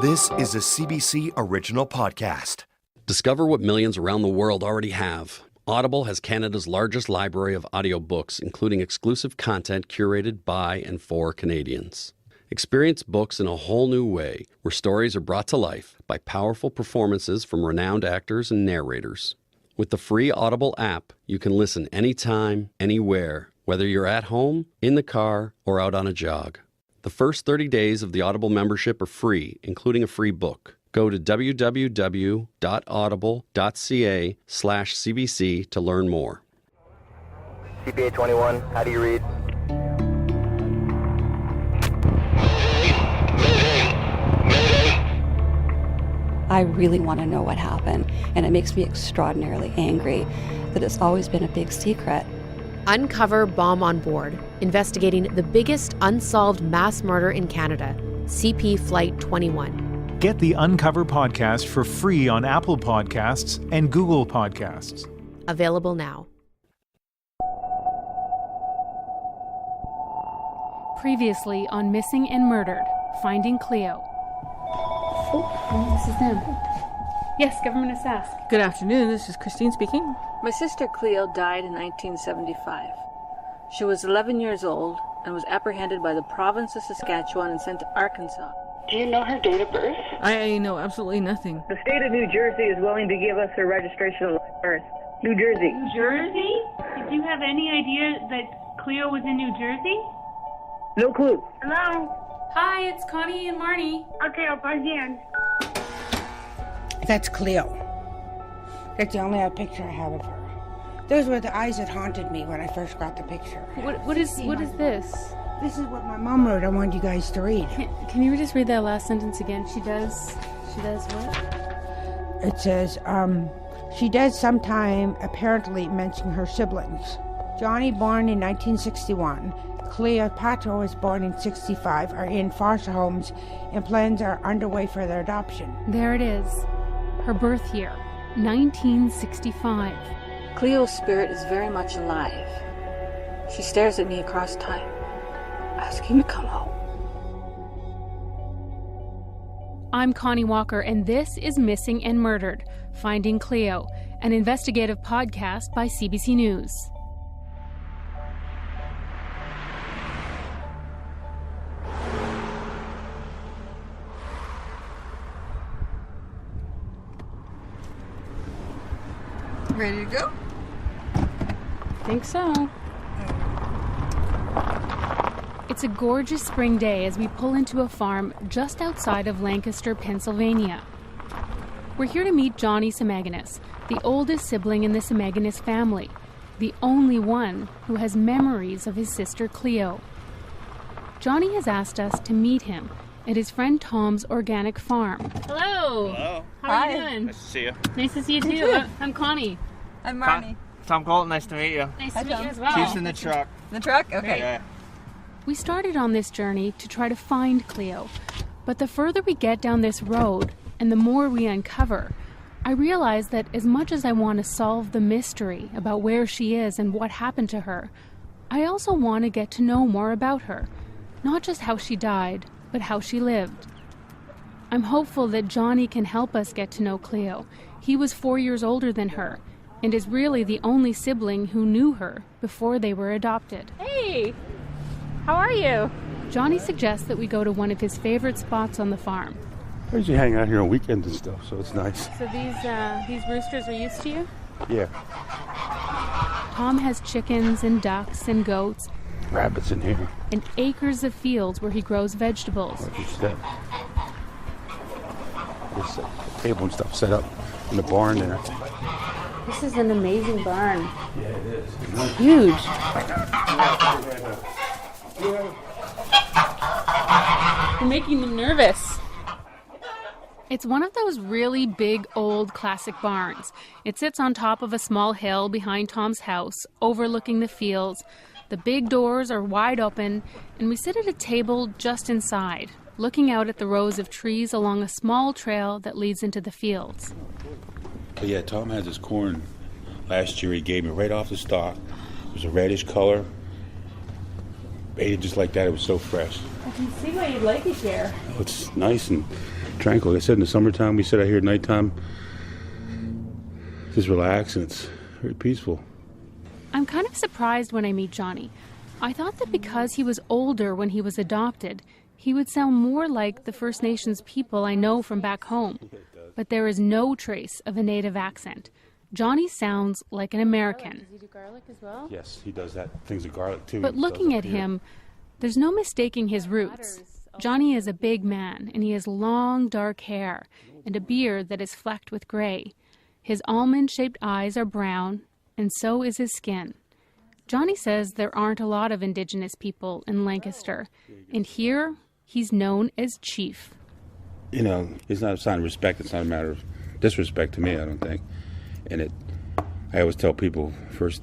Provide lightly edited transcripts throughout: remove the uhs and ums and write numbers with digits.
This is a CBC original podcast. Discover what millions around the world already have. Audible has Canada's largest library of audiobooks, including exclusive content curated by and for Canadians. Experience books in a whole new way, where stories are brought to life by powerful performances from renowned actors and narrators. With the free Audible app, you can listen anytime, anywhere, whether you're at home, in the car, or out on a jog. The first 30 days of the Audible membership are free, including a free book. Go to www.audible.ca/CBC to learn more. CPA 21, how do you read? I really want to know what happened, and it makes me extraordinarily angry that it's always been a big secret. Uncover Bomb on Board, investigating the biggest unsolved mass murder in Canada, CP Flight 21. Get the Uncover podcast for free on Apple Podcasts and Google Podcasts. Available now. Previously on Missing and Murdered, Finding Cleo. Oh, this is them. Yes, government is asked. Good afternoon, this is Christine speaking. My sister Cleo died in 1975. She was 11 years old and was apprehended by the province of Saskatchewan and sent to Arkansas. Do you know her date of birth? I know absolutely nothing. The state of New Jersey is willing to give us her registration of birth. New Jersey. New Jersey? Did you have any idea that Cleo was in New Jersey? No clue. Hello? Hi, it's Connie and Marnie. Okay, I'll plug you in. That's Cleo. That's the only picture I have of her. Those were the eyes that haunted me when I first got the picture. What is this? This is what my mom wrote. I wanted you guys to read. Can you just read that last sentence again? She does what? It says, she does sometime apparently mention her siblings. Johnny, born in 1961. Cleopatra was born in 65, are in foster homes, and plans are underway for their adoption. There it is. Her birth year, 1965. Cleo's spirit is very much alive. She stares at me across time, asking to come home. I'm Connie Walker, and this is Missing and Murdered, Finding Cleo, an investigative podcast by CBC News. Ready to go? Think so. It's a gorgeous spring day as we pull into a farm just outside of Lancaster, Pennsylvania. We're here to meet Johnny Semeganis, the oldest sibling in the Semeganis family, the only one who has memories of his sister Cleo. Johnny has asked us to meet him at his friend Tom's organic farm. Hello. Hello. How are you doing? Nice to see you. Nice to see you too. I'm Connie. I'm Marnie. Tom Colton, nice to meet you. Nice to meet you as well. Chief's in the truck. The truck? Okay. Yeah. We started on this journey to try to find Cleo, but the further we get down this road and the more we uncover, I realize that as much as I want to solve the mystery about where she is and what happened to her, I also want to get to know more about her, not just how she died, but how she lived. I'm hopeful that Johnny can help us get to know Cleo. He was 4 years older than her, and is really the only sibling who knew her before they were adopted. Hey, how are you? Johnny suggests that we go to one of his favorite spots on the farm. I usually hang out here on weekends and stuff, so it's nice. So these roosters are used to you? Yeah. Tom has chickens and ducks and goats. Rabbits in here. And acres of fields where he grows vegetables. Watch your step. There's a table and stuff set up in the barn there. This is an amazing barn. Yeah, it is. It's huge. You're making me nervous. It's one of those really big, old, classic barns. It sits on top of a small hill behind Tom's house, overlooking the fields. The big doors are wide open, and we sit at a table just inside, looking out at the rows of trees along a small trail that leads into the fields. But yeah, Tom has his corn last year. He gave me right off the stalk. It was a reddish color. Ate it just like that. It was so fresh. I can see why you like it here. It's nice and tranquil. Like I said, in the summertime, we sit out here at nighttime, just relax, and it's very peaceful. I'm kind of surprised when I meet Johnny. I thought that because he was older when he was adopted, he would sound more like the First Nations people I know from back home. But there is no trace of a native accent. Johnny sounds like an American. Does he do garlic as well? Yes, he does that. Things of garlic, too. But looking at him, there's no mistaking his roots. Johnny is a big man, and he has long, dark hair and a beard that is flecked with gray. His almond-shaped eyes are brown, and so is his skin. Johnny says there aren't a lot of Indigenous people in Lancaster, and here he's known as Chief. You know, it's not a sign of respect. It's not a matter of disrespect to me, I don't think. And I always tell people, first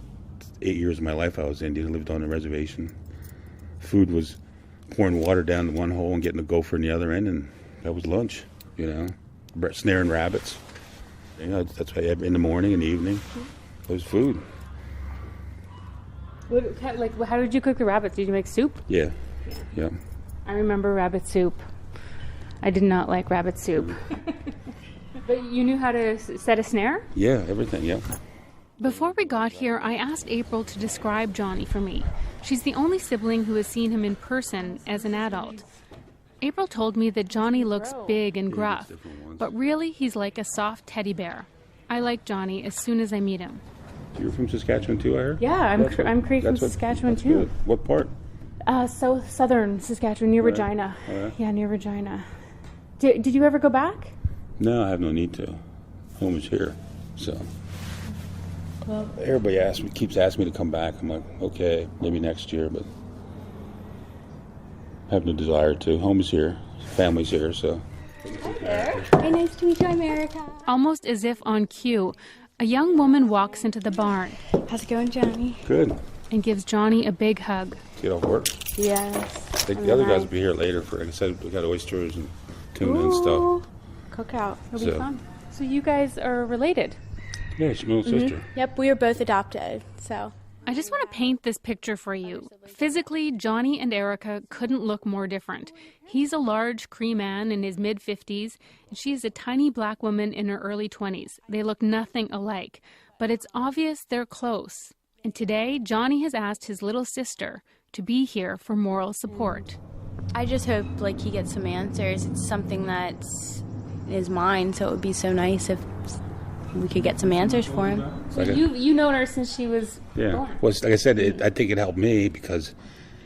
8 years of my life I was Indian, I lived on a reservation. Food was pouring water down the one hole and getting a gopher in the other end, and that was lunch, you know, snaring rabbits. You know, that's why in the morning and the evening, it was food. How did you cook the rabbits? Did you make soup? Yeah. I remember rabbit soup. I did not like rabbit soup. But you knew how to set a snare? Yeah, everything, yeah. Before we got here, I asked April to describe Johnny for me. She's the only sibling who has seen him in person as an adult. April told me that Johnny looks big and gruff, but really he's like a soft teddy bear. I like Johnny as soon as I meet him. You're from Saskatchewan too, I heard? Yeah, I'm from Saskatchewan too. Good. What part? Southern Saskatchewan, near Regina. Yeah, near Regina. Did you ever go back? No, I have no need to. Home is here, so. Well, everybody keeps asking me to come back. I'm like, okay, maybe next year, but I have no desire to. Home is here, family's here, so. Hi there. Hey, nice to meet you, America. Almost as if on cue, a young woman walks into the barn. How's it going, Johnny? Good. And gives Johnny a big hug. Get off work? Yes. I think the other guys will be here later for, like I said, we got oysters and tuna and stuff. Cookout. It'll be fun. So you guys are related? Yeah, she's my little sister. Yep, we were both adopted, so. I just want to paint this picture for you. Physically, Johnny and Erica couldn't look more different. He's a large Cree man in his mid-50s, and she is a tiny black woman in her early 20s. They look nothing alike, but it's obvious they're close. And today, Johnny has asked his little sister to be here for moral support. I just hope, he gets some answers. It's something that's in his mind, so it would be so nice if we could get some answers for him. So you've known her since she was born? Well, like I said, I think it helped me because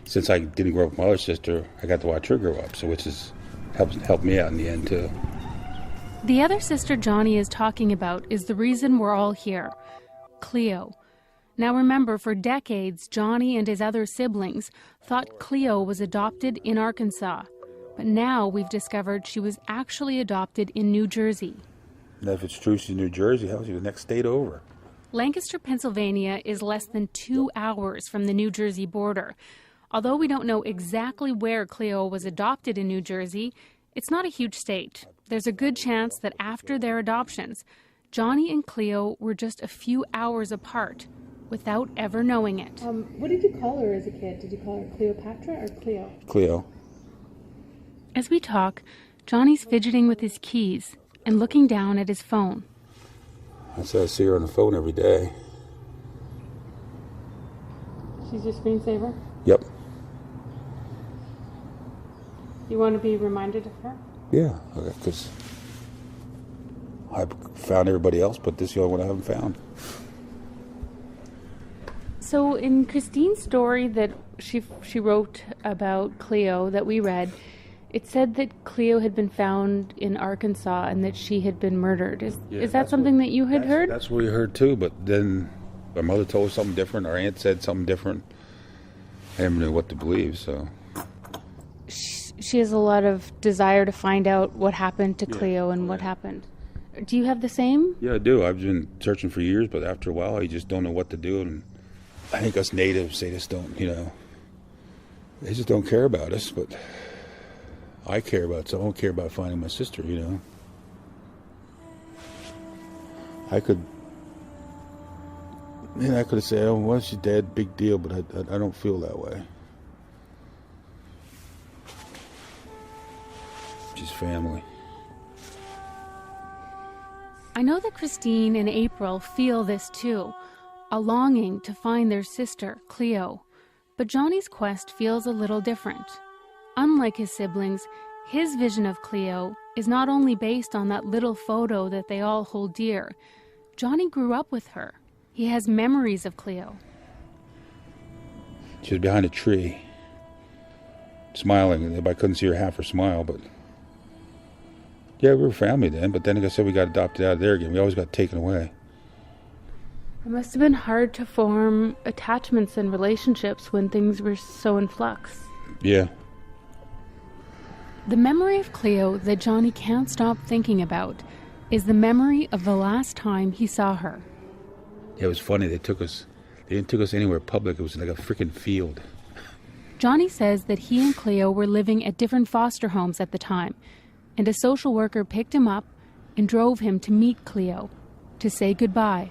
since I didn't grow up with my other sister, I got to watch her grow up, so which is helped me out in the end, too. The other sister Johnny is talking about is the reason we're all here, Cleo. Now remember, for decades, Johnny and his other siblings thought Cleo was adopted in Arkansas. But now we've discovered she was actually adopted in New Jersey. And if it's true she's in New Jersey, how's she the next state over? Lancaster, Pennsylvania is less than 2 hours from the New Jersey border. Although we don't know exactly where Cleo was adopted in New Jersey, it's not a huge state. There's a good chance that after their adoptions, Johnny and Cleo were just a few hours apart without ever knowing it. What did you call her as a kid? Did you call her Cleopatra or Cleo? Cleo. As we talk, Johnny's fidgeting with his keys and looking down at his phone. I see her on the phone every day. She's your screensaver? Yep. You want to be reminded of her? Yeah, because I found everybody else, but this is the only one I haven't found. So in Christine's story that she wrote about Cleo that we read, it said that Cleo had been found in Arkansas and that she had been murdered. Is that something that you had heard? That's what we heard too, but then my mother told us something different, our aunt said something different. I didn't know what to believe, so. She has a lot of desire to find out what happened to Cleo and what happened. Do you have the same? Yeah, I do. I've been searching for years, but after a while, you just don't know what to do. And I think us natives, they just don't, they just don't care about us, but I care about it, so I don't care about finding my sister, I could have said, oh, well, she's dead, big deal, but I don't feel that way. She's family. I know that Christine and April feel this too, a longing to find their sister, Cleo. But Johnny's quest feels a little different. Unlike his siblings, his vision of Cleo is not only based on that little photo that they all hold dear. Johnny grew up with her. He has memories of Cleo. She was behind a tree, smiling. I couldn't see her half her smile, but yeah, we were family then. But then, like I said, we got adopted out of there again. We always got taken away. It must have been hard to form attachments and relationships when things were so in flux. Yeah. The memory of Cleo that Johnny can't stop thinking about is the memory of the last time he saw her. Yeah, it was funny. They didn't take us anywhere public. It was like a freaking field. Johnny says that he and Cleo were living at different foster homes at the time, and a social worker picked him up and drove him to meet Cleo, to say goodbye.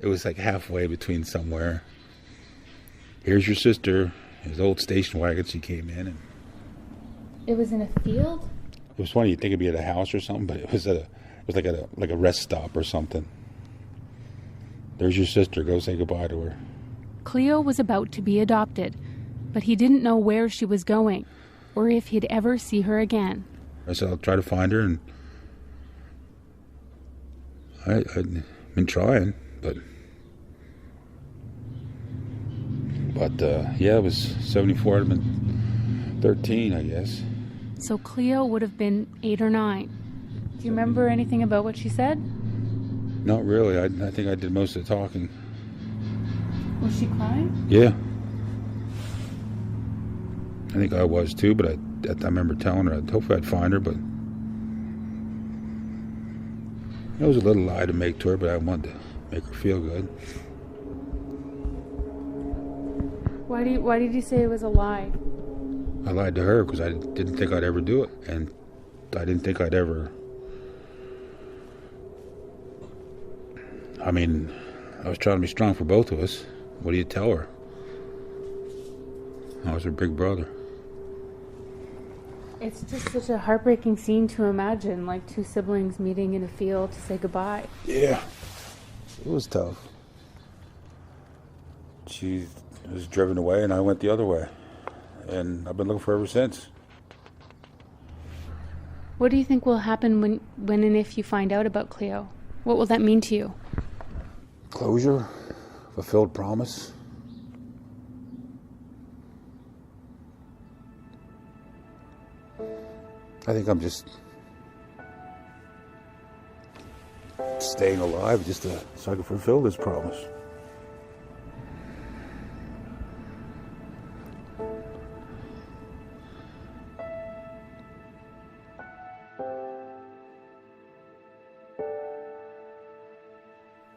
It was like halfway between somewhere. Here's your sister. His old station wagon. She came in, and it was in a field? It was funny. You'd think it'd be at a house or something, but it was like a rest stop or something. There's your sister. Go say goodbye to her. Cleo was about to be adopted, but he didn't know where she was going or if he'd ever see her again. I said, I'll try to find her, and I've been trying, but yeah, it was 74. I'd have been 13, I guess. So Cleo would have been 8 or 9. Do you remember anything about what she said? Not really. I think I did most of the talking. Was she crying? Yeah. I think I was too, but I remember telling her hopefully I'd find her, but it was a little lie to make to her, but I wanted to make her feel good. Why did you say it was a lie? I lied to her because I didn't think I'd ever do it, and I didn't think I'd ever... I mean, I was trying to be strong for both of us. What do you tell her? I was her big brother. It's just such a heartbreaking scene to imagine, like two siblings meeting in a field to say goodbye. Yeah, it was tough. She was driven away and I went the other way. And I've been looking for her ever since. What do you think will happen when and if you find out about Cleo? What will that mean to you? Closure, fulfilled promise. I think I'm just staying alive just so I can fulfill this promise.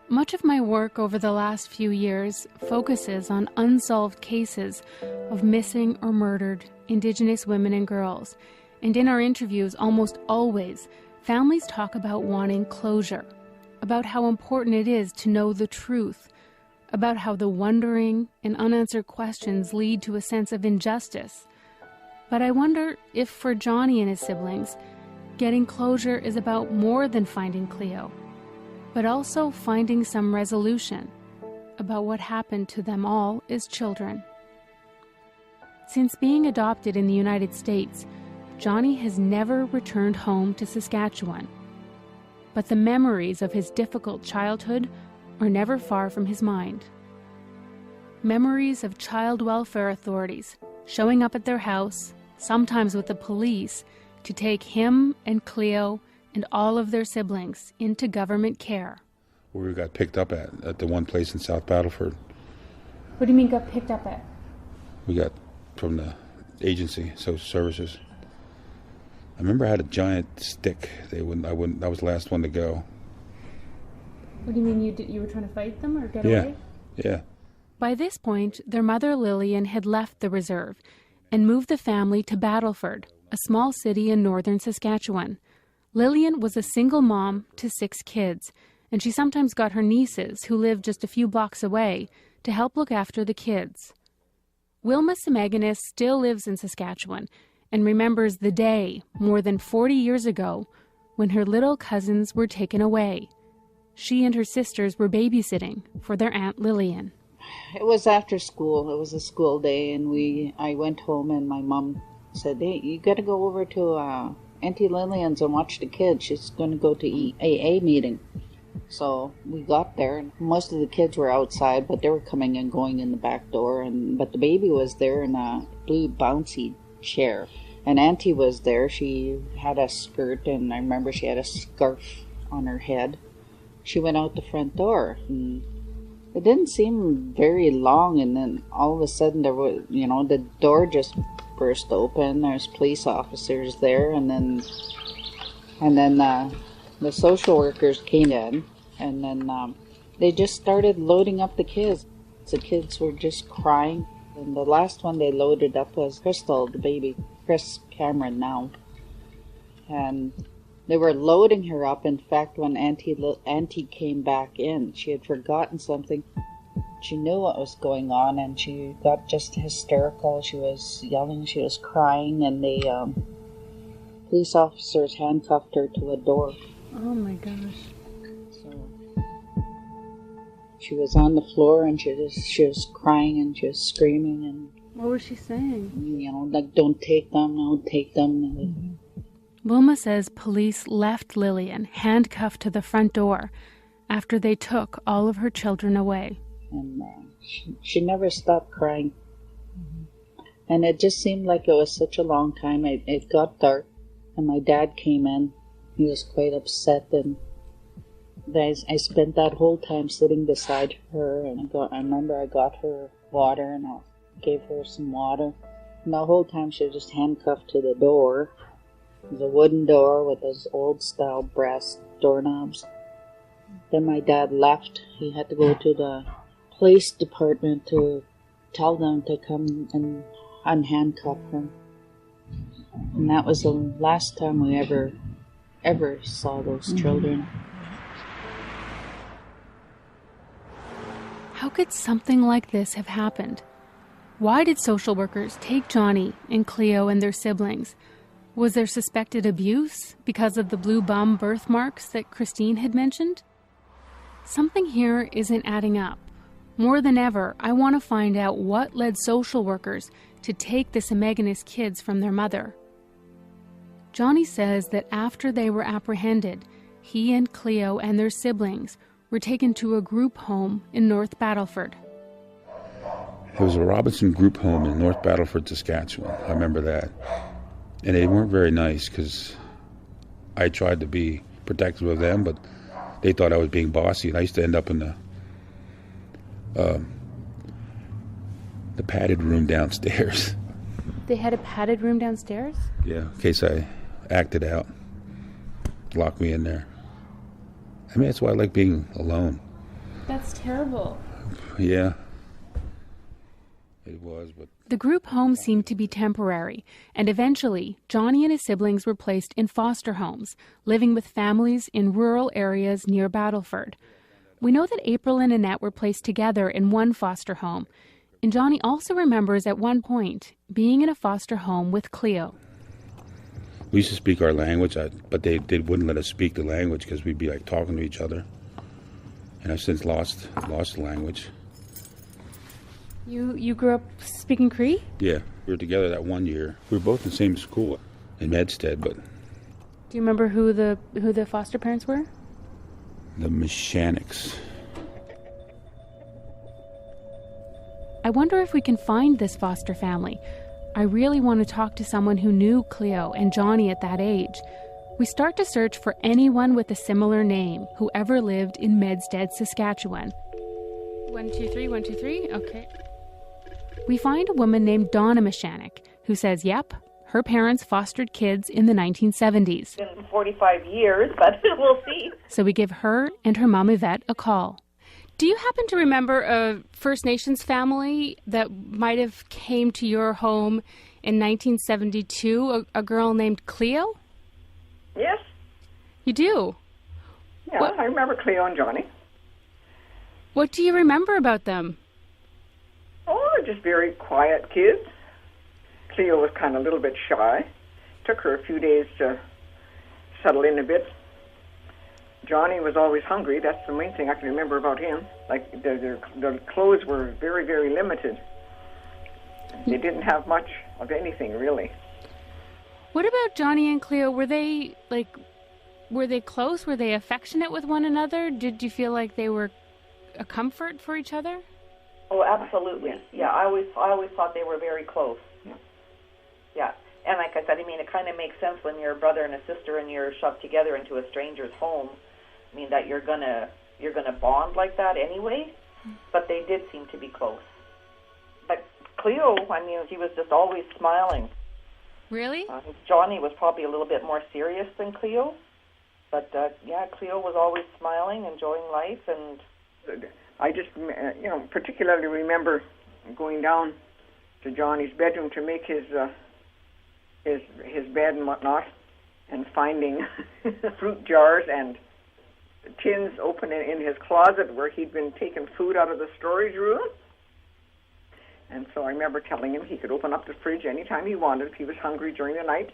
Much of my work over the last few years focuses on unsolved cases of missing or murdered Indigenous women and girls. And in our interviews, almost always, families talk about wanting closure, about how important it is to know the truth, about how the wondering and unanswered questions lead to a sense of injustice. But I wonder if for Johnny and his siblings, getting closure is about more than finding Cleo, but also finding some resolution about what happened to them all as children. Since being adopted in the United States, Johnny has never returned home to Saskatchewan, but the memories of his difficult childhood are never far from his mind. Memories of child welfare authorities showing up at their house, sometimes with the police, to take him and Cleo and all of their siblings into government care. Where we got picked up at the one place in South Battleford. What do you mean got picked up at? We got from the agency, social services. I remember I had a giant stick. I was the last one to go. What do you mean you were trying to fight them or get away? Yeah. By this point, their mother Lillian had left the reserve and moved the family to Battleford, a small city in northern Saskatchewan. Lillian was a single mom to 6 kids, and she sometimes got her nieces, who lived just a few blocks away, to help look after the kids. Wilma Semaganis still lives in Saskatchewan and remembers the day, more than 40 years ago, when her little cousins were taken away. She and her sisters were babysitting for their Aunt Lillian. It was after school. It was a school day, and I went home, and my mom said, "Hey, you got to go over to Auntie Lillian's and watch the kids. She's going to go to AA meeting." So we got there, and most of the kids were outside, but they were coming and going in the back door. But the baby was there in a blue bouncy chair, and Auntie was there. She had a skirt, and I remember she had a scarf on her head. She went out the front door, and it didn't seem very long, and then all of a sudden there was, the door just burst open. There's police officers there, and then the social workers came in, and then they just started loading up the kids. The kids were just crying, and the last one they loaded up was Crystal, the baby, Chris Cameron now, and they were loading her up. In fact, when Auntie came back in, she had forgotten something. She knew what was going on, and she got just hysterical. She was yelling, she was crying, and the police officers handcuffed her to a door. Oh my gosh. So she was on the floor, and she was crying, and she was screaming, and what was she saying? Like, don't take them, don't take them. Mm-hmm. Wilma says police left Lillian handcuffed to the front door after they took all of her children away. And she never stopped crying. Mm-hmm. And it just seemed like it was such a long time. It got dark, and my dad came in. He was quite upset, and I spent that whole time sitting beside her, and I remember I got her water, and I gave her some water. And the whole time she was just handcuffed to the door. It was a wooden door with those old-style brass doorknobs. Then my dad left. He had to go to the police department to tell them to come and unhandcuff her. And that was the last time we ever saw those children. How could something like this have happened? Why did social workers take Johnny and Cleo and their siblings? Was there suspected abuse because of the blue bum birthmarks that Christine had mentioned? Something here isn't adding up. More than ever, I want to find out what led social workers to take the Semeganis kids from their mother. Johnny says that after they were apprehended, he and Cleo and their siblings were taken to a group home in North Battleford. It was a Robinson group home in North Battleford, Saskatchewan. I remember that. And they weren't very nice because I tried to be protective of them, but they thought I was being bossy. And I used to end up in the padded room downstairs. They had a padded room downstairs? Yeah, in case I acted out. Lock me in there. I mean, that's why I like being alone. That's terrible. Yeah. It was, but... The group home seemed to be temporary, and eventually, Johnny and his siblings were placed in foster homes, living with families in rural areas near Battleford. We know that April and Annette were placed together in one foster home, and Johnny also remembers at one point being in a foster home with Cleo. We used to speak our language, but they wouldn't let us speak the language because we'd be like talking to each other. And I've since lost the language. You grew up speaking Cree? Yeah, we were together that one year. We were both in the same school in Medstead, but... Do you remember who the foster parents were? The Mechanics. I wonder if we can find this foster family. I really want to talk to someone who knew Cleo and Johnny at that age. We start to search for anyone with a similar name who ever lived in Medstead, Saskatchewan. 123, 123, okay. We find a woman named Donna Mechanic who says, yep, her parents fostered kids in the 1970s. It's been 45 years, but we'll see. So we give her and her mom Yvette a call. Do you happen to remember a First Nations family that might have came to your home in 1972, a girl named Cleo? Yes. You do? Yeah, I remember Cleo and Johnny. What do you remember about them? Oh, they're just very quiet kids. Cleo was kind of a little bit shy. Took her a few days to settle in a bit. Johnny was always hungry. That's the main thing I can remember about him. Like their clothes were very, very limited. They didn't have much of anything, really. What about Johnny and Cleo? Were they close? Were they affectionate with one another? Did you feel like they were a comfort for each other? Oh, absolutely. Yeah, I always thought they were very close. Yeah. And like I said, I mean, it kind of makes sense when you're a brother and a sister and you're shoved together into a stranger's home. I mean, that you're gonna bond like that anyway. But they did seem to be close. But Cleo, I mean, he was just always smiling. Really? Johnny was probably a little bit more serious than Cleo. But, yeah, Cleo was always smiling, enjoying life. And I just, particularly remember going down to Johnny's bedroom to make his bed and whatnot, and finding fruit jars and tins open in his closet where he'd been taking food out of the storage room. And so I remember telling him he could open up the fridge anytime he wanted if he was hungry during the night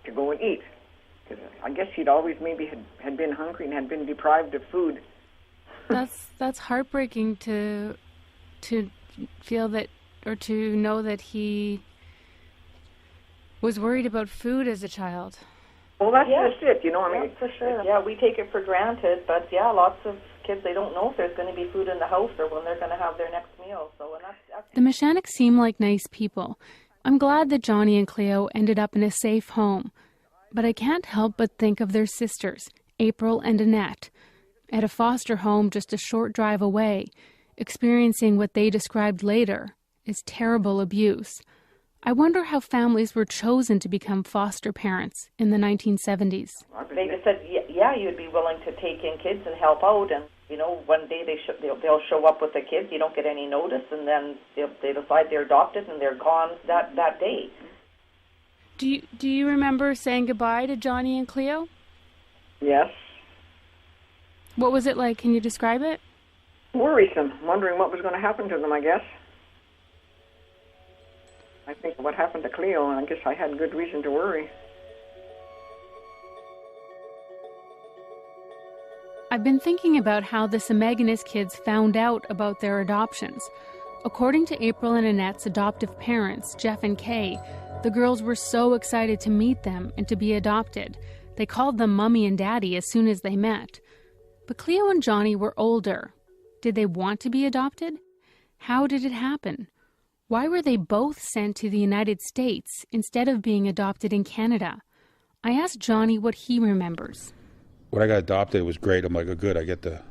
to go and eat. Because I guess he'd always maybe had been hungry and had been deprived of food. That's heartbreaking to feel that, or to know that he was worried about food as a child. Well, that's just it, I mean, for sure. Yeah, we take it for granted, but yeah, lots of kids, they don't know if there's going to be food in the house or when they're going to have their next meal. So, and that's The Mechanics seem like nice people. I'm glad that Johnny and Cleo ended up in a safe home, but I can't help but think of their sisters, April and Annette, at a foster home just a short drive away, experiencing what they described later as terrible abuse. I wonder how families were chosen to become foster parents in the 1970s. They just said, yeah, you'd be willing to take in kids and help out, and one day they'll show up with the kids. You don't get any notice, and then they decide they're adopted, and they're gone that day. Do you remember saying goodbye to Johnny and Cleo? Yes. What was it like? Can you describe it? Worrisome, wondering what was going to happen to them, I guess. I think what happened to Cleo, and I guess I had good reason to worry. I've been thinking about how the Semeganis kids found out about their adoptions. According to April and Annette's adoptive parents, Jeff and Kay, the girls were so excited to meet them and to be adopted. They called them Mommy and Daddy as soon as they met. But Cleo and Johnny were older. Did they want to be adopted? How did it happen? Why were they both sent to the United States instead of being adopted in Canada? I asked Johnny what he remembers. When I got adopted, it was great. I'm like, oh, good, it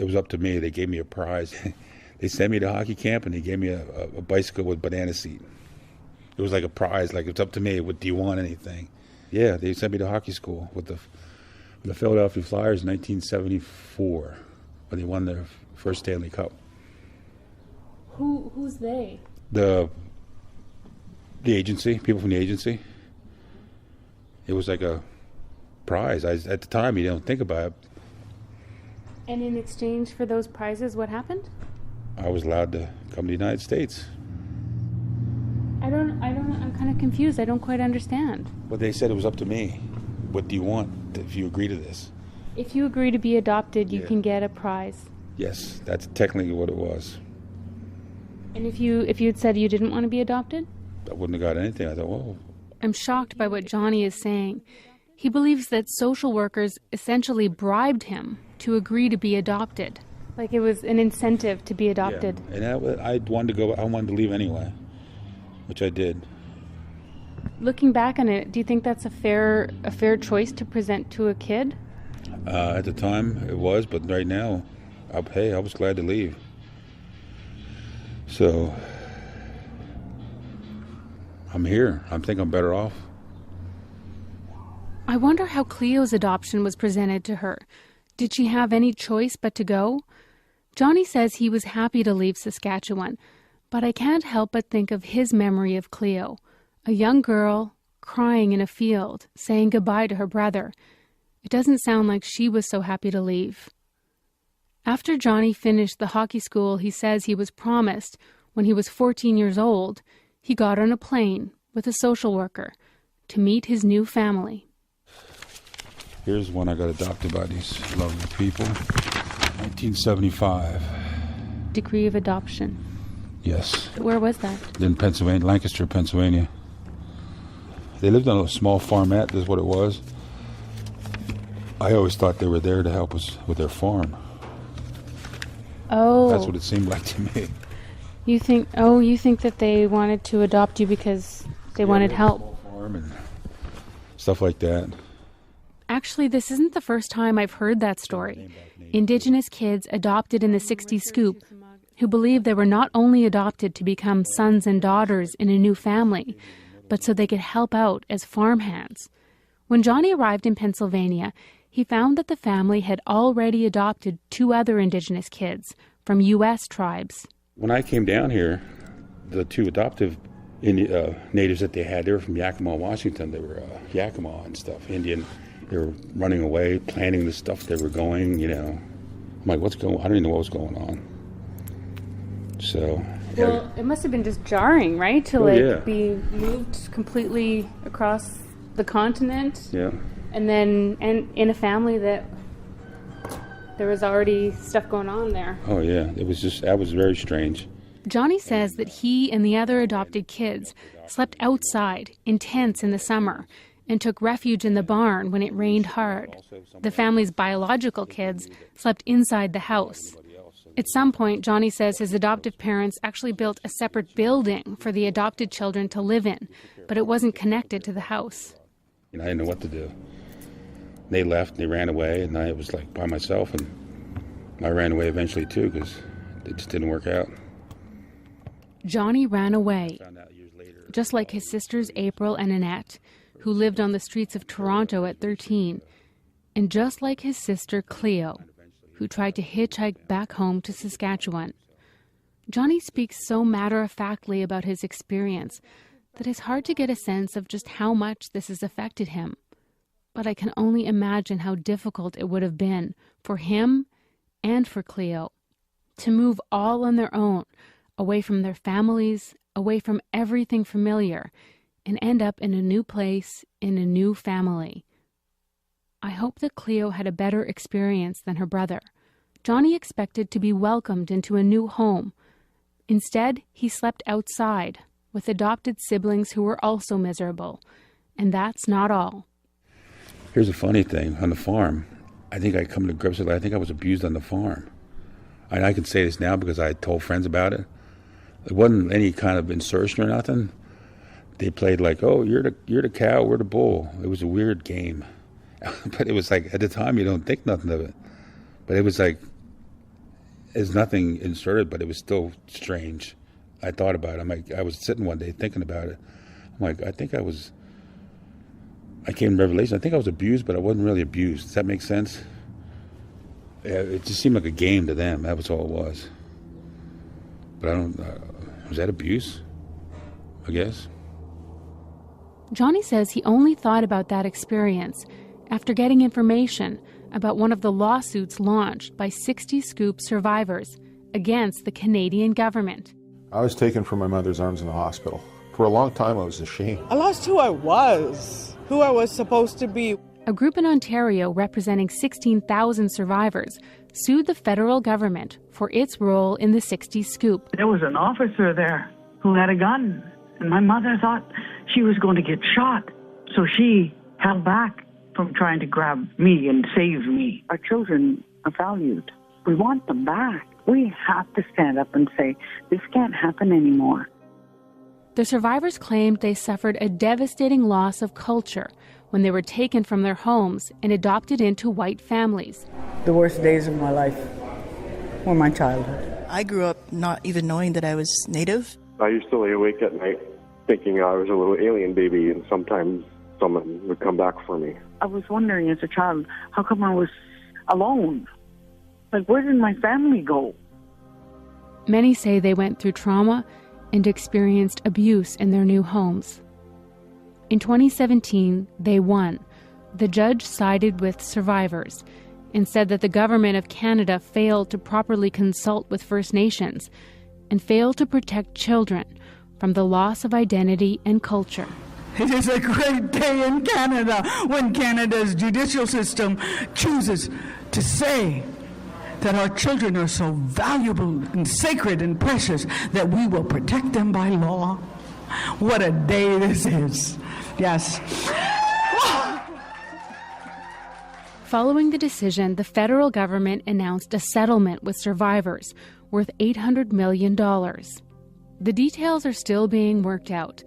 was up to me. They gave me a prize. They sent me to hockey camp, and they gave me a bicycle with banana seat. It was like a prize, like it's up to me. Do you want anything? Yeah, they sent me to hockey school with the Philadelphia Flyers in 1974, when they won their first Stanley Cup. Who's they? The agency, people from the agency. It was like a prize. At the time, you don't think about it. And in exchange for those prizes, what happened? I was allowed to come to the United States. I'm kind of confused. I don't quite understand. But they said it was up to me. What do you want if you agree to this? If you agree to be adopted, you can get a prize. Yes, that's technically what it was. And if you had said you didn't want to be adopted? I wouldn't have got anything. I thought, whoa. I'm shocked by what Johnny is saying. He believes that social workers essentially bribed him to agree to be adopted. Like it was an incentive to be adopted. Yeah. And I wanted to leave anyway, which I did. Looking back on it, do you think that's a fair choice to present to a kid? At the time, it was, but right now, I was glad to leave. So, I'm here. I think I'm better off. I wonder how Cleo's adoption was presented to her. Did she have any choice but to go? Johnny says he was happy to leave Saskatchewan, but I can't help but think of his memory of Cleo, a young girl crying in a field, saying goodbye to her brother. It doesn't sound like she was so happy to leave. After Johnny finished the hockey school he says he was promised when he was 14 years old, he got on a plane with a social worker to meet his new family. Here's one I got adopted by these lovely people. 1975. Decree of adoption. Yes. Where was that? In Pennsylvania, Lancaster, Pennsylvania. They lived on a small farmette, that's what it was. I always thought they were there to help us with their farm. Oh. That's what it seemed like to me. You think that they wanted to adopt you because they wanted help. Small farm and stuff like that. Actually, this isn't the first time I've heard that story. Indigenous kids adopted in the 60s scoop who believed they were not only adopted to become sons and daughters in a new family, but so they could help out as farmhands. When Johnny arrived in Pennsylvania, he found that the family had already adopted 2 other Indigenous kids from U.S. tribes. When I came down here, the 2 adoptive natives that they had, they were from Yakima, Washington. They were Yakima and stuff, Indian. They were running away, planning the stuff they were going, I'm like, what's going on? I don't even know what was going on. So... Well, it must have been just jarring, right? To be moved completely across the continent. Yeah. And then in a family that there was already stuff going on there. Oh, yeah. That was very strange. Johnny says that he and the other adopted kids slept outside in tents in the summer and took refuge in the barn when it rained hard. The family's biological kids slept inside the house. At some point, Johnny says his adoptive parents actually built a separate building for the adopted children to live in, but it wasn't connected to the house. I didn't know what to do. They left, they ran away, and I was like by myself, and I ran away eventually too because it just didn't work out. Johnny ran away, just like his sisters April and Annette, who lived on the streets of Toronto at 13, and just like his sister Cleo, who tried to hitchhike back home to Saskatchewan. Johnny speaks so matter-of-factly about his experience that it's hard to get a sense of just how much this has affected him. But I can only imagine how difficult it would have been for him and for Cleo to move all on their own, away from their families, away from everything familiar, and end up in a new place, in a new family. I hope that Cleo had a better experience than her brother. Johnny expected to be welcomed into a new home. Instead, he slept outside with adopted siblings who were also miserable. And that's not all. Here's a funny thing. On the farm, I think I come to grips with it. I think I was abused on the farm. And I can say this now because I told friends about it. It wasn't any kind of insertion or nothing. They played like, oh, you're the cow, we're the bull. It was a weird game. But it was like, at the time, you don't think nothing of it. But it was like, there's nothing inserted, but it was still strange. I thought about it. I'm like, I was sitting one day thinking about it. I'm like, I came to revelation. I think I was abused, but I wasn't really abused. Does that make sense? Yeah, it just seemed like a game to them. That was all it was. But I don't, was that abuse? I guess. Johnny says he only thought about that experience after getting information about one of the lawsuits launched by 60 Scoop survivors against the Canadian government. I was taken from my mother's arms in the hospital. For a long time, I was ashamed. I lost who I was supposed to be. A group in Ontario representing 16,000 survivors sued the federal government for its role in the 60 Scoop. There was an officer there who had a gun, and my mother thought she was going to get shot, so she held back from trying to grab me and save me. Our children are valued. We want them back. We have to stand up and say, this can't happen anymore. The survivors claimed they suffered a devastating loss of culture when they were taken from their homes and adopted into white families. The worst days of my life were my childhood. I grew up not even knowing that I was Native. I used to lay awake at night thinking I was a little alien baby, and sometimes someone would come back for me. I was wondering as a child, how come I was alone? Like, where did my family go? Many say they went through trauma and experienced abuse in their new homes. In 2017, they won. The judge sided with survivors and said that the government of Canada failed to properly consult with First Nations and failed to protect children from the loss of identity and culture. It is a great day in Canada when Canada's judicial system chooses to say that our children are so valuable and sacred and precious that we will protect them by law. What a day this is. Yes. Following the decision, the federal government announced a settlement with survivors worth $800 million. The details are still being worked out,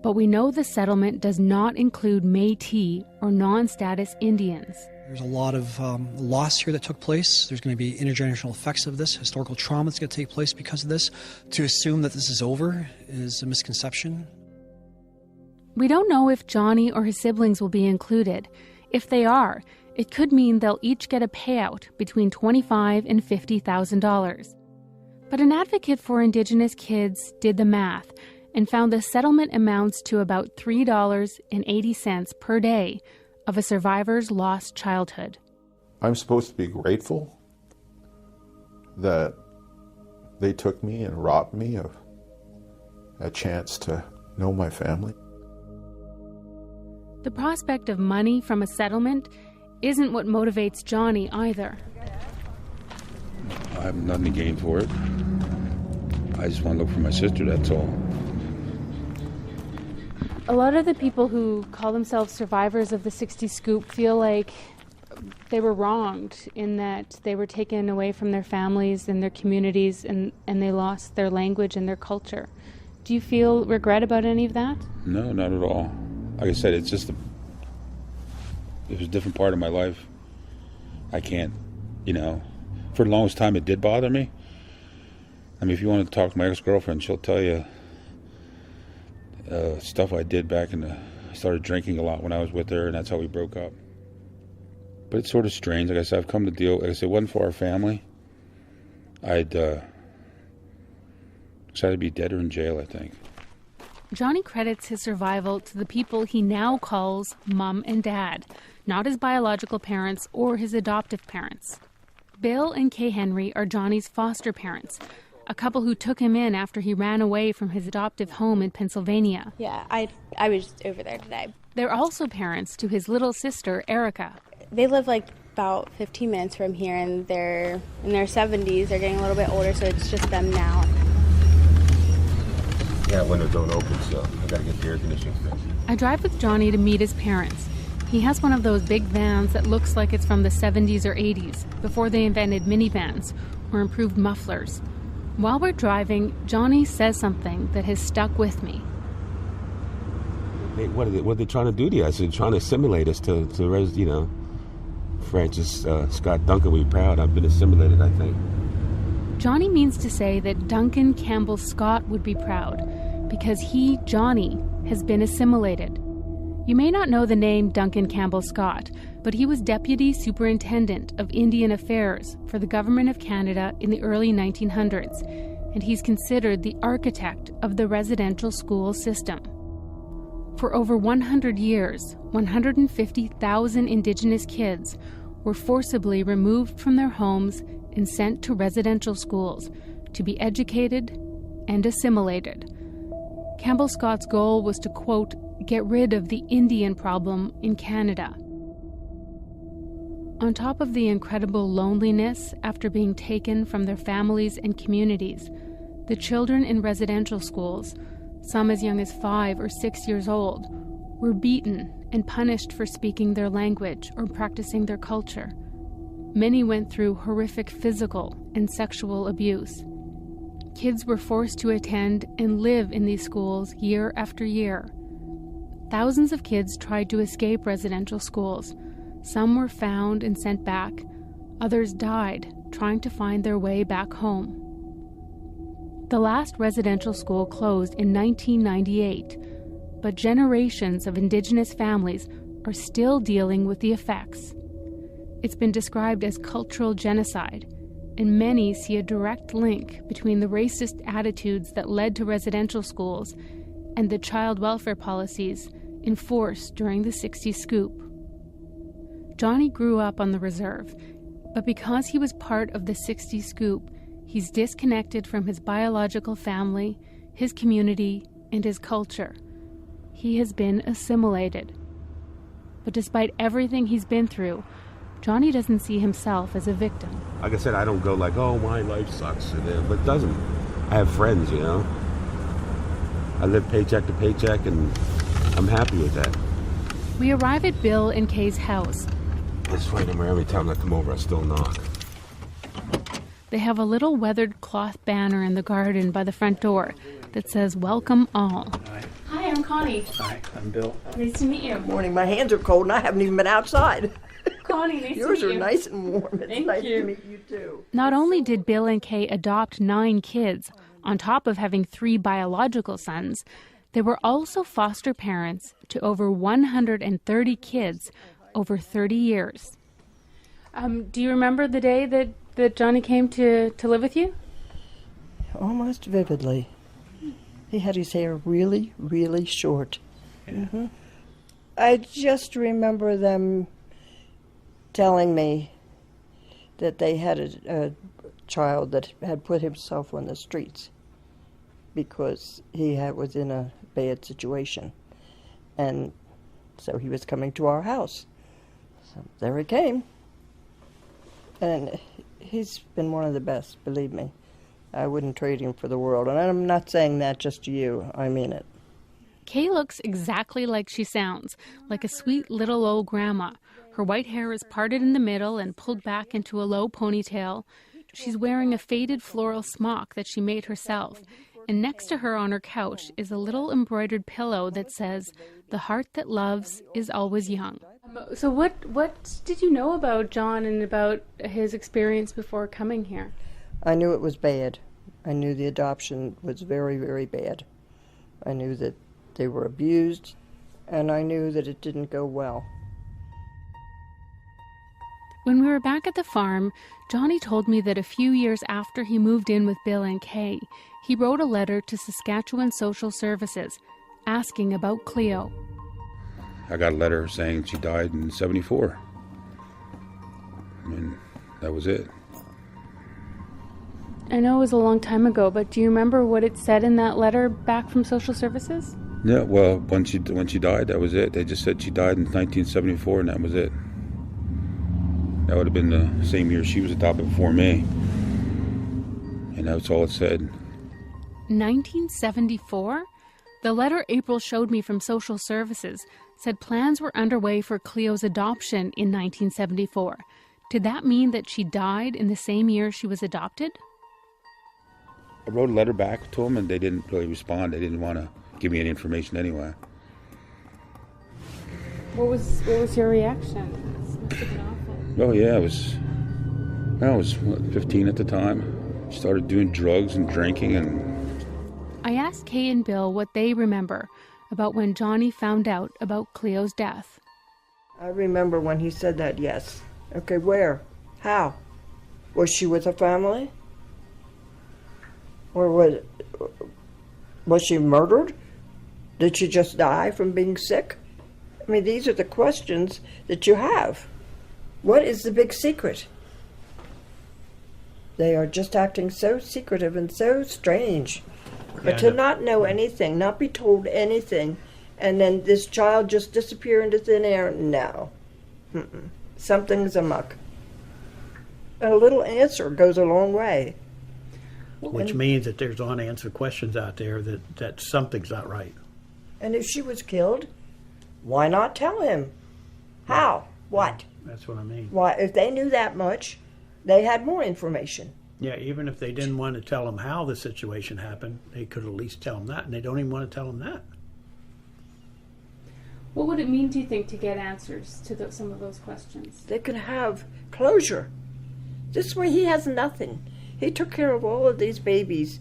but we know the settlement does not include Métis or non-status Indians. There's a lot of loss here that took place. There's going to be intergenerational effects of this, historical trauma that's going to take place because of this. To assume that this is over is a misconception. We don't know if Johnny or his siblings will be included. If they are, it could mean they'll each get a payout between $25,000 and $50,000. But an advocate for Indigenous kids did the math and found the settlement amounts to about $3.80 per day of a survivor's lost childhood. I'm supposed to be grateful that they took me and robbed me of a chance to know my family. The prospect of money from a settlement isn't what motivates Johnny either. I have nothing to gain for it. I just want to look for my sister, that's all. A lot of the people who call themselves survivors of the 60 scoop feel like they were wronged in that they were taken away from their families and their communities and they lost their language and their culture. Do you feel regret about any of that? No, not at all. Like I said, it's just it was a different part of my life. I can't, for the longest time it did bother me. I mean, if you want to talk to my ex-girlfriend, she'll tell you stuff I did back I started drinking a lot when I was with her, and that's how we broke up. But it's sort of strange. Like I said, I've come to deal, like I said, it wasn't for our family, I'd decided to be dead or in jail, I think. Johnny credits his survival to the people he now calls Mom and Dad, not his biological parents or his adoptive parents. Bill and Kay Henry are Johnny's foster parents, a couple who took him in after he ran away from his adoptive home in Pennsylvania. Yeah, I was over there today. They're also parents to his little sister, Erica. They live like about 15 minutes from here, and they're in their 70s. They're getting a little bit older, so it's just them now. Yeah, windows don't open, so I gotta get the air conditioning fixed. I drive with Johnny to meet his parents. He has one of those big vans that looks like it's from the 70s or 80s, before they invented minivans or improved mufflers. While we're driving, Johnny says something that has stuck with me. What are they trying to do to us? They're trying to assimilate us to Francis Scott Duncan. We're proud. I've been assimilated, I think. Johnny means to say that Duncan Campbell Scott would be proud because he, Johnny, has been assimilated. You may not know the name Duncan Campbell Scott, but he was Deputy Superintendent of Indian Affairs for the Government of Canada in the early 1900s, and he's considered the architect of the residential school system. For over 100 years, 150,000 Indigenous kids were forcibly removed from their homes and sent to residential schools to be educated and assimilated. Campbell Scott's goal was to, quote, get rid of the Indian problem in Canada. On top of the incredible loneliness after being taken from their families and communities, the children in residential schools, some as young as 5 or 6 years old, were beaten and punished for speaking their language or practicing their culture. Many went through horrific physical and sexual abuse. Kids were forced to attend and live in these schools year after year. Thousands of kids tried to escape residential schools. Some were found and sent back. Others died trying to find their way back home. The last residential school closed in 1998, but generations of Indigenous families are still dealing with the effects. It's been described as cultural genocide, and many see a direct link between the racist attitudes that led to residential schools and the child welfare policies enforced during the 60s scoop. Johnny grew up on the reserve, but because he was part of the 60s scoop, he's disconnected from his biological family, his community, and his culture. he has been assimilated. But despite everything he's been through, Johnny doesn't see himself as a victim. Like I said, I don't go like, oh, my life sucks. But it doesn't. I have friends, you know. I live paycheck to paycheck, and I'm happy with that. We arrive at Bill and Kay's house. It's funny, every time I come over, I still knock. They have a little weathered cloth banner in the garden by the front door that says, "Welcome all." Hi, I'm Connie. Hi, I'm Bill. Nice to meet you. Morning. My hands are cold and I haven't even been outside. Connie, nice Yours to meet are you. nice and warm. It's Thank nice you. to meet you too. Not only did Bill and Kay adopt 9 kids, on top of having 3 biological sons, they were also foster parents to over 130 kids over 30 years. Do you remember the day that Johnny came to live with you? Almost vividly. He had his hair really, really short. Yeah. I just remember them telling me that they had a child that had put himself on the streets because he was in a bad situation. And so he was coming to our house. So there he came. And he's been one of the best, believe me. I wouldn't trade him for the world. And I'm not saying that just to you. I mean it. Kay looks exactly like she sounds, like a sweet little old grandma. Her white hair is parted in the middle and pulled back into a low ponytail. She's wearing a faded floral smock that she made herself. And next to her on her couch is a little embroidered pillow that says, "The heart that loves is always young." So what did you know about John and about his experience before coming here? I knew it was bad. I knew the adoption was very, very bad. I knew that they were abused, and I knew that it didn't go well. When we were back at the farm, Johnny told me that a few years after he moved in with Bill and Kay, he wrote a letter to Saskatchewan Social Services asking about Cleo. I got a letter saying she died in 74. And that was it. I know it was a long time ago, but do you remember what it said in that letter back from Social Services? Yeah, well, when she died, that was it. They just said she died in 1974, and that was it. That would have been the same year she was adopted before me. And that's all it said. 1974? The letter April showed me from Social Services said plans were underway for Cleo's adoption in 1974. Did that mean that she died in the same year she was adopted? I wrote a letter back to them, and they didn't really respond. They didn't want to give me any information anyway. What was your reaction? This must have been awful. Oh yeah, I was 15 at the time. Started doing drugs and drinking, and I asked Kay and Bill what they remember about when Johnny found out about Cleo's death. I remember when he said that, yes. Okay, where? How? Was she with a family? Or was she murdered? Did she just die from being sick? I mean, these are the questions that you have. What is the big secret? They are just acting so secretive and so strange. But to not know anything, not be told anything, and then this child just disappear into thin air, no. Something's amok. A little answer goes a long way. Which means that there's unanswered questions out there that something's not right. And if she was killed, why not tell him? How? What? That's what I mean. Why? If they knew that much, they had more information. Yeah, even if they didn't want to tell him how the situation happened, they could at least tell him that, and they don't even want to tell him that. What would it mean, do you think, to get answers to some of those questions? They could have closure. This way he has nothing. He took care of all of these babies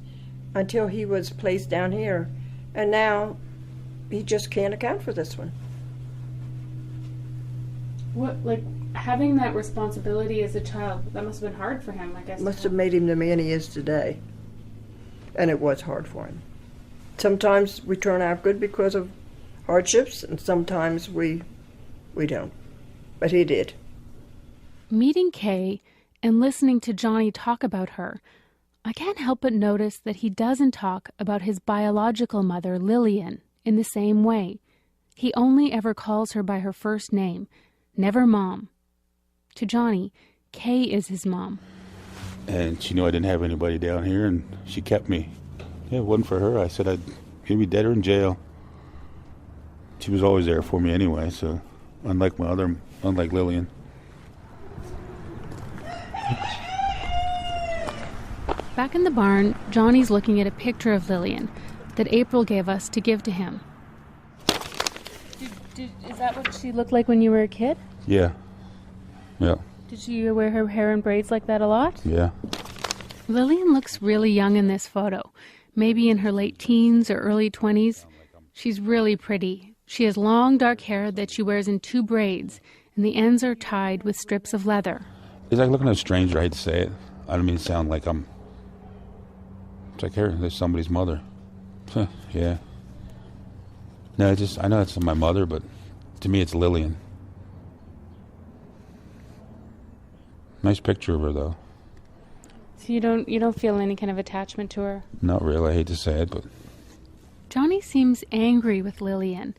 until he was placed down here, and now he just can't account for this one. What, like, having that responsibility as a child, that must have been hard for him, I guess. Must have made him the man he is today. And it was hard for him. Sometimes we turn out good because of hardships, and sometimes we don't. But he did. Meeting Kay and listening to Johnny talk about her, I can't help but notice that he doesn't talk about his biological mother, Lillian, in the same way. He only ever calls her by her first name, never Mom. To Johnny, Kay is his mom. And she knew I didn't have anybody down here, and she kept me. Yeah, it wasn't for her. I said I'd be dead or in jail. She was always there for me anyway, so unlike Lillian. Back in the barn, Johnny's looking at a picture of Lillian that April gave us to give to him. Is that what she looked like when you were a kid? Yeah. Yeah. Did she wear her hair in braids like that a lot? Yeah. Lillian looks really young in this photo, maybe in her late teens or early 20s. She's really pretty. She has long dark hair that she wears in 2 braids, and the ends are tied with strips of leather. It's like looking at a stranger. I hate to say it. I don't mean to sound like I'm... It's like, here, there's somebody's mother. Yeah. No, I know it's my mother, but to me it's Lillian. Nice picture of her, though. So you don't feel any kind of attachment to her? Not really. I hate to say it, but... Johnny seems angry with Lillian.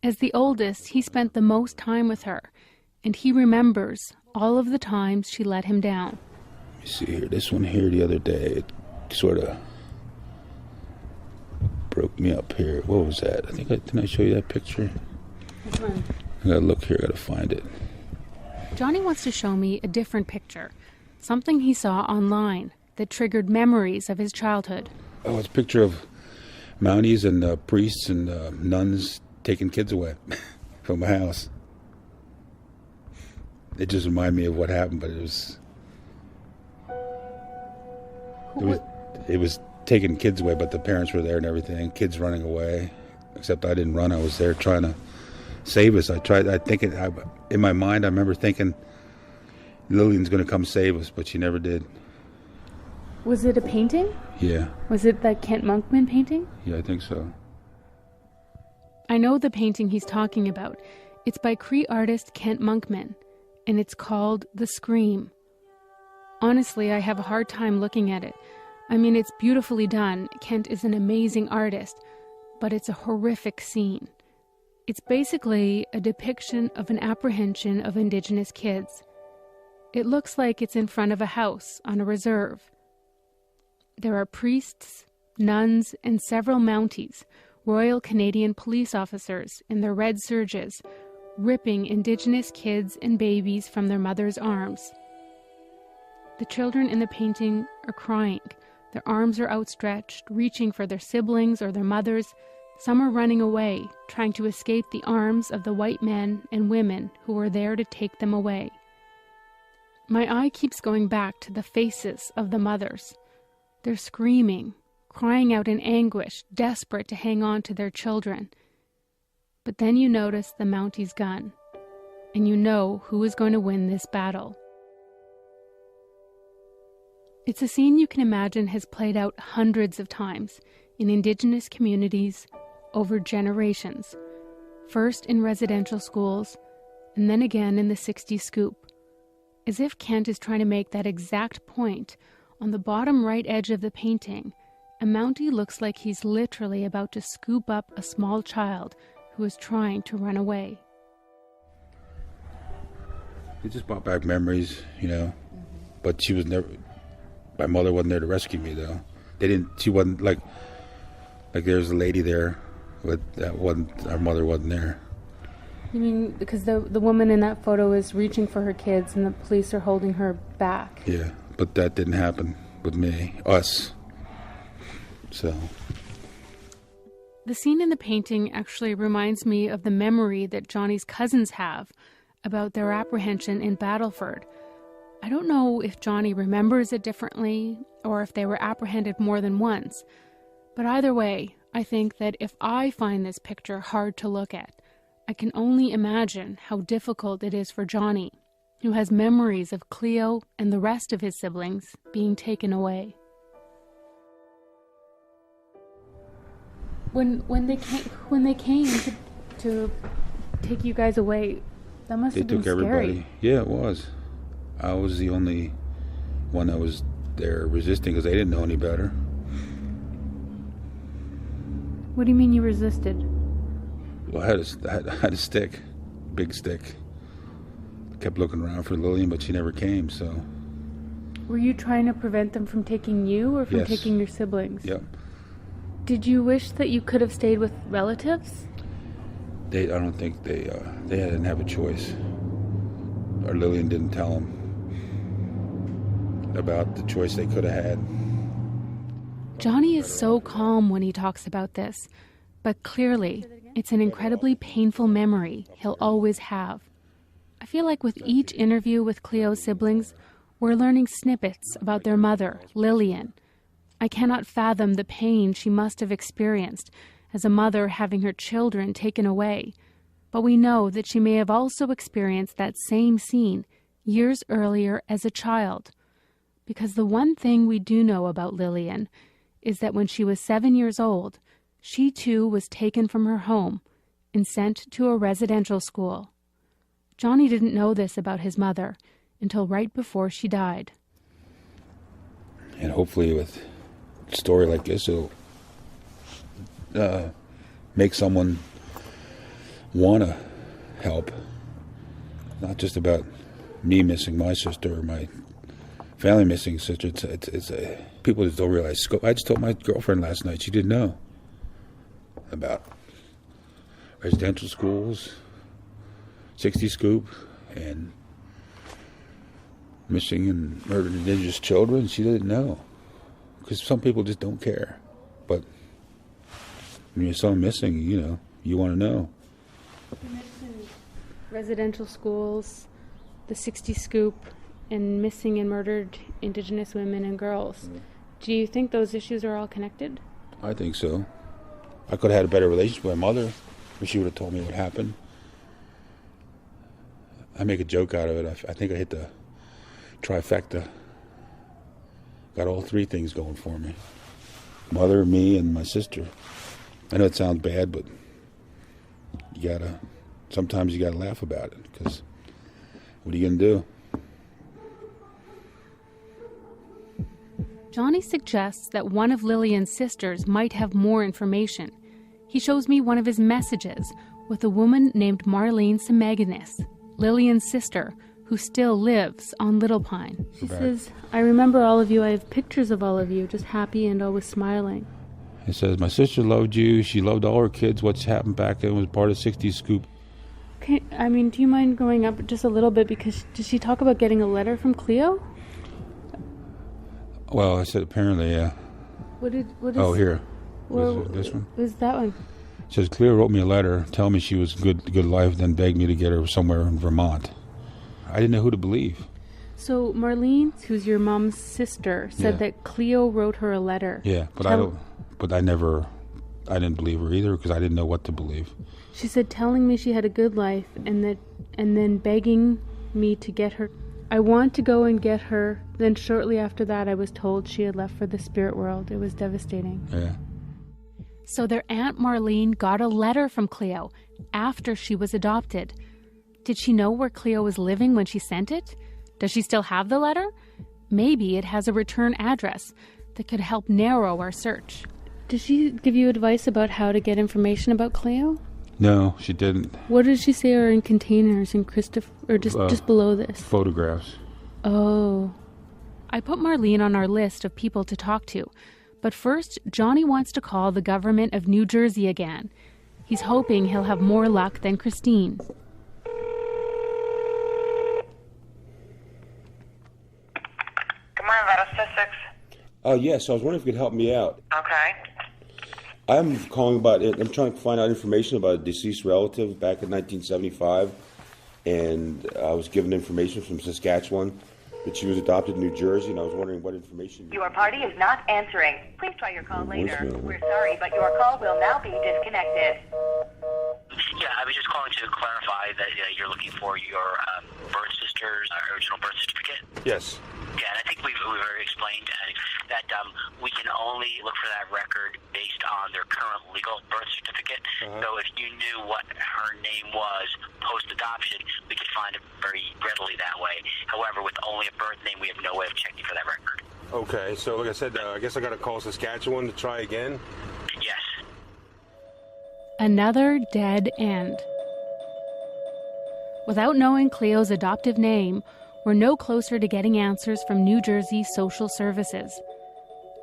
As the oldest, he spent the most time with her, and he remembers all of the times she let him down. Let me see here. This one here the other day, it sort of broke me up here. What was that? Didn't I show you that picture? Which one? I gotta look here. I gotta find it. Johnny wants to show me a different picture, something he saw online that triggered memories of his childhood. Oh, it's a picture of Mounties and priests and nuns taking kids away from my house. It just reminded me of what happened, but it was taking kids away, but the parents were there and everything, kids running away, except I didn't run. I was there trying to save us. In my mind, I remember thinking Lillian's going to come save us, but she never did. Was it a painting? Yeah. Was it that Kent Monkman painting? Yeah, I think so. I know the painting he's talking about. It's by Cree artist Kent Monkman, and it's called The Scream. Honestly, I have a hard time looking at it. I mean, it's beautifully done. Kent is an amazing artist, but it's a horrific scene. It's basically a depiction of an apprehension of Indigenous kids. It looks like it's in front of a house on a reserve. There are priests, nuns, and several Mounties, Royal Canadian police officers in their red serges, ripping Indigenous kids and babies from their mothers' arms. The children in the painting are crying. Their arms are outstretched, reaching for their siblings or their mothers. Some are running away, trying to escape the arms of the white men and women who were there to take them away. My eye keeps going back to the faces of the mothers. They're screaming, crying out in anguish, desperate to hang on to their children. But then you notice the Mountie's gun, and you know who is going to win this battle. It's a scene you can imagine has played out hundreds of times in Indigenous communities over generations, first in residential schools, and then again in the 60s Scoop. As if Kent is trying to make that exact point, on the bottom right edge of the painting, a Mountie looks like he's literally about to scoop up a small child who is trying to run away. It just brought back memories, but she was never... My mother wasn't there to rescue me, though. She wasn't, like there's a lady there, but our mother wasn't there. You mean because the woman in that photo is reaching for her kids and the police are holding her back? Yeah, but that didn't happen with us. So. The scene in the painting actually reminds me of the memory that Johnny's cousins have about their apprehension in Battleford. I don't know if Johnny remembers it differently or if they were apprehended more than once, but either way, I think that if I find this picture hard to look at, I can only imagine how difficult it is for Johnny, who has memories of Cleo and the rest of his siblings being taken away. When they came to take you guys away, that must have been scary. They took everybody. Yeah, it was. I was the only one that was there resisting because they didn't know any better. What do you mean you resisted? Well, I had a stick, big stick. Kept looking around for Lillian, but she never came, so... Were you trying to prevent them from taking you or from Yes. taking your siblings? Yep. Did you wish that you could have stayed with relatives? I don't think they didn't have a choice. Or Lillian didn't tell them about the choice they could have had. Johnny is so calm when he talks about this, but clearly it's an incredibly painful memory he'll always have. I feel like with each interview with Cleo's siblings, we're learning snippets about their mother, Lillian. I cannot fathom the pain she must have experienced as a mother having her children taken away, but we know that she may have also experienced that same scene years earlier as a child. Because the one thing we do know about Lillian is that when she was 7 years old, she too was taken from her home and sent to a residential school. Johnny didn't know this about his mother until right before she died. And hopefully with a story like this, it'll make someone want to help. Not just about me missing my sister or my family missing a sister. It's people just don't realize scope. I just told my girlfriend last night, she didn't know about residential schools, 60 Scoop, and missing and murdered Indigenous children. She didn't know. Because some people just don't care. But when you're someone missing, you want to know. You mentioned residential schools, the 60 Scoop, and missing and murdered Indigenous women and girls. Do you think those issues are all connected? I think so. I could have had a better relationship with my mother if she would have told me what happened. I make a joke out of it. I think I hit the trifecta. Got all three things going for me. Mother, me, and my sister. I know it sounds bad, but sometimes you gotta laugh about it, because what are you gonna do? Johnny suggests that one of Lillian's sisters might have more information. He shows me one of his messages with a woman named Marlene Semeganis, Lillian's sister, who still lives on Little Pine. She says, "I remember all of you. I have pictures of all of you, just happy and always smiling." It says, "My sister loved you. She loved all her kids. What's happened back then was part of 60 Scoop." Okay, do you mind going up just a little bit, because did she talk about getting a letter from Cleo? Well, I said apparently, yeah. What is? Oh, here. Well, this one? Is that one? It says, Cleo wrote me a letter telling me she was good life, then begged me to get her somewhere in Vermont. I didn't know who to believe. So Marlene, who's your mom's sister, said that Cleo wrote her a letter. Yeah, but I didn't believe her either, because I didn't know what to believe. She said, telling me she had a good life, and then begging me to get her. I want to go and get her. Then shortly after that, I was told she had left for the spirit world. It was devastating. Yeah. So their Aunt Marlene got a letter from Cleo after she was adopted. Did she know where Cleo was living when she sent it? Does she still have the letter? Maybe it has a return address that could help narrow our search. Did she give you advice about how to get information about Cleo? No, she didn't. What did she say are in containers in Christopher, or just below this? Photographs. Oh. I put Marlene on our list of people to talk to. But first, Johnny wants to call the government of New Jersey again. He's hoping he'll have more luck than Christine. Good morning, Vital Statistics. Yes, I was wondering if you could help me out. Okay. I'm calling about it. I'm trying to find out information about a deceased relative back in 1975, and I was given information from Saskatchewan that she was adopted in New Jersey, and I was wondering what information. Your party is not answering. Please try your call later. Voicemail. We're sorry, but your call will now be disconnected. Yeah, I was just calling to clarify that you're looking for your birth sister's original birth certificate. Yes. Yeah, and I think we've already explained that we can only look for that record based on their current legal birth certificate. So if you knew what her name was post-adoption, we could find it very readily that way. However, with only a birth name, we have no way of checking for that record. Okay, so like I said, I guess I got to call Saskatchewan to try again? Yes. Another dead end. Without knowing Cleo's adoptive name, we're no closer to getting answers from New Jersey social services.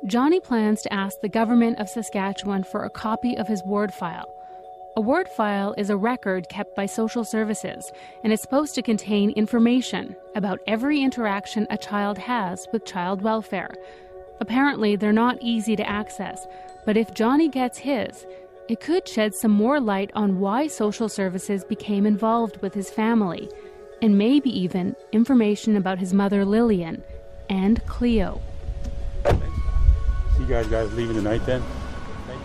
Johnny plans to ask the government of Saskatchewan for a copy of his ward file. A ward file is a record kept by social services, and it's supposed to contain information about every interaction a child has with child welfare. Apparently, they're not easy to access, but if Johnny gets his, it could shed some more light on why social services became involved with his family, and maybe even information about his mother Lillian and Cleo. So you guys leaving tonight then?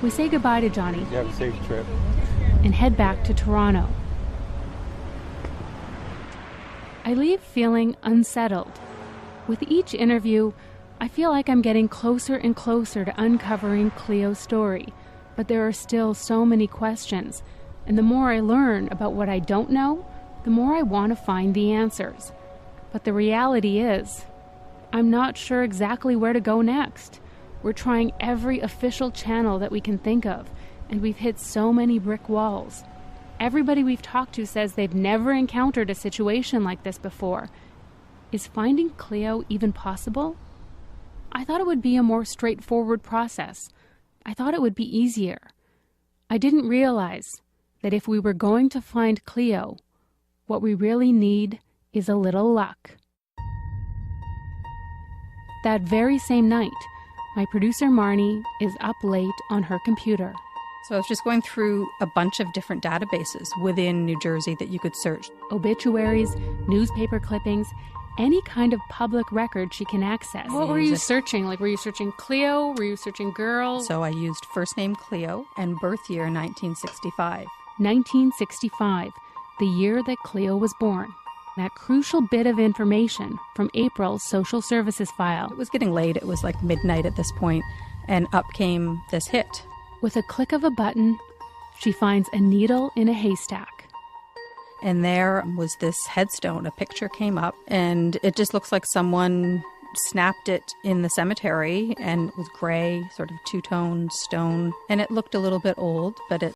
We say goodbye to Johnny. You have a safe trip. And head back to Toronto. I leave feeling unsettled. With each interview, I feel like I'm getting closer and closer to uncovering Cleo's story, but there are still so many questions, and the more I learn about what I don't know, the more I want to find the answers. But the reality is, I'm not sure exactly where to go next. We're trying every official channel that we can think of, and we've hit so many brick walls. Everybody we've talked to says they've never encountered a situation like this before. Is finding Cleo even possible? I thought it would be a more straightforward process. I thought it would be easier. I didn't realize that if we were going to find Cleo, what we really need is a little luck. That very same night, my producer Marnie is up late on her computer. So I was just going through a bunch of different databases within New Jersey that you could search. Obituaries, newspaper clippings, any kind of public record she can access. What were you searching? Like, were you searching Cleo? Were you searching girl? So I used first name Cleo and birth year 1965. 1965, the year that Cleo was born. That crucial bit of information from April's social services file. It was getting late. It was like midnight at this point, and up came this hit. With a click of a button, she finds a needle in a haystack. And there was this headstone. A picture came up, and it just looks like someone snapped it in the cemetery, and it was gray, sort of two-tone stone. And it looked a little bit old, but it